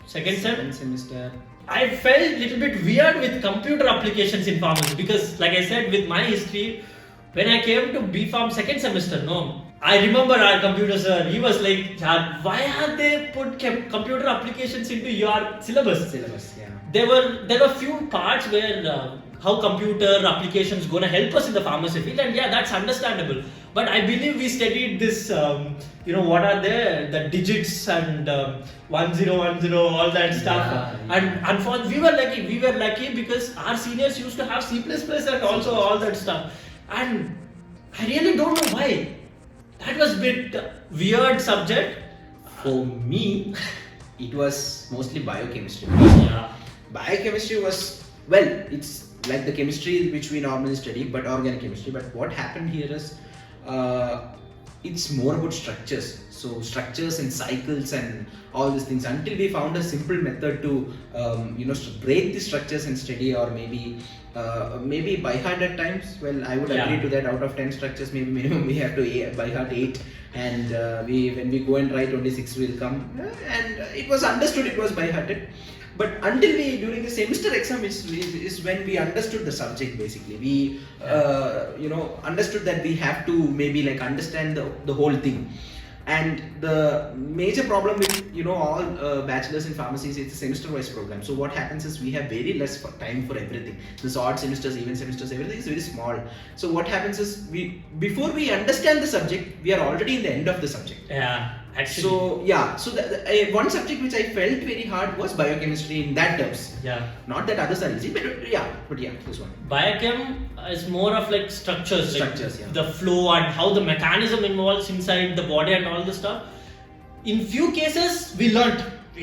second semester. I felt a little bit weird with computer applications in pharmacy because, like I said, with my history, when I came to B.Pharm second semester, no, I remember our computer sir, he was like, why have they put computer applications into your syllabus? Yeah. There were few parts where how computer applications gonna help us in the pharmacy field, and yeah, that's understandable. But I believe we studied this, what are there, the digits and 1010, all that stuff. And unfortunately, we were lucky because our seniors used to have C++ and also all that stuff. And I really don't know why. That was a bit weird subject. For me, it was mostly biochemistry. Yeah. Biochemistry was, well, it's like the chemistry which we normally study, but organic chemistry. But what happened here is, it's more about structures. So structures and cycles and all these things. Until we found a simple method to, break the structures and study, or maybe by heart at times. Well, I would agree to that. Out of 10 structures, maybe minimum we have to by heart 8, and when we go and write, only 6 will come. And it was understood it was by hearted. But until during the semester exam is when we understood the subject. Basically, we understood that we have to maybe like understand the whole thing. And the major problem with all bachelors in pharmacy is it's a semester-wise program. So what happens is we have very less time for everything. This odd semesters, even semesters, everything is very small. So what happens is before we understand the subject, we are already in the end of the subject. Yeah. Actually. So yeah, so one subject which I felt very hard was biochemistry in that terms. Yeah. Not that others are easy, but this one. Biochem is more of like structures. Structures, the flow and how the mechanism involves inside the body and all the stuff. In few cases, we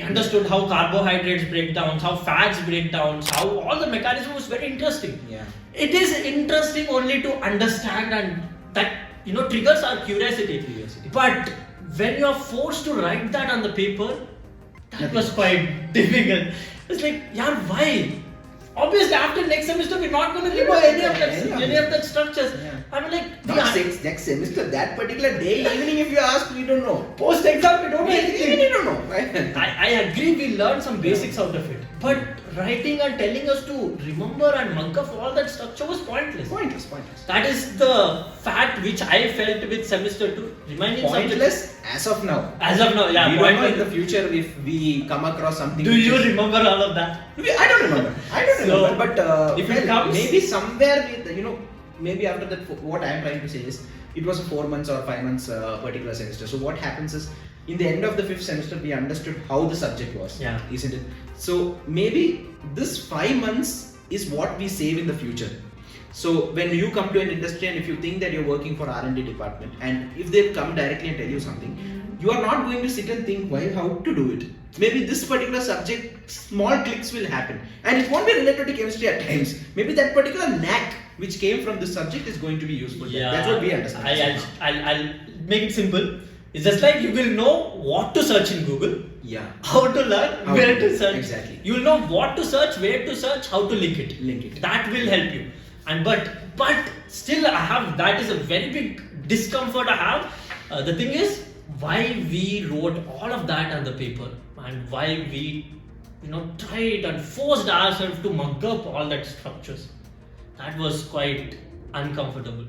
understood how carbohydrates break down, how fats break down, how all the mechanism was very interesting. Yeah. It is interesting only to understand, and that triggers our curiosity. But when you are forced to write that on the paper, that was quite difficult. It's like, why? Obviously, after next semester, we're not going to remember any of that structures. Yeah. I mean, like, next semester, that particular day, evening, if you ask, we don't know. Post exam, we don't know anything. We don't know. I agree, we learned some basics out of it. But writing and telling us to remember and mug up all that structure was pointless. Pointless. That is the fact which I felt with semester 2. Reminding pointless as of now. As of now, yeah. We don't know in the future if we come across something. Do you remember all of that? I don't remember. But if it comes, maybe somewhere with maybe after that, what I am trying to say is it was a 4 months or 5 months particular semester. So what happens is, in the end of the 5th semester, we understood how the subject was, isn't it? So maybe this 5 months is what we save in the future. So when you come to an industry and if you think that you're working for R&D department, and if they come directly and tell you something, you are not going to sit and think how to do it. Maybe this particular subject, small clicks will happen, and it won't be related to chemistry at times. Maybe that particular knack which came from this subject is going to be useful. Yeah, that's what we understand. I'll make it simple. It's just like you will know what to search in Google. Yeah. How to learn, where to search. Exactly. You will know what to search, where to search, how to link it. That will help you. And but still, that is a very big discomfort I have. The thing is, why we wrote all of that on the paper, and why we tried and forced ourselves to mug up all that structures. That was quite uncomfortable.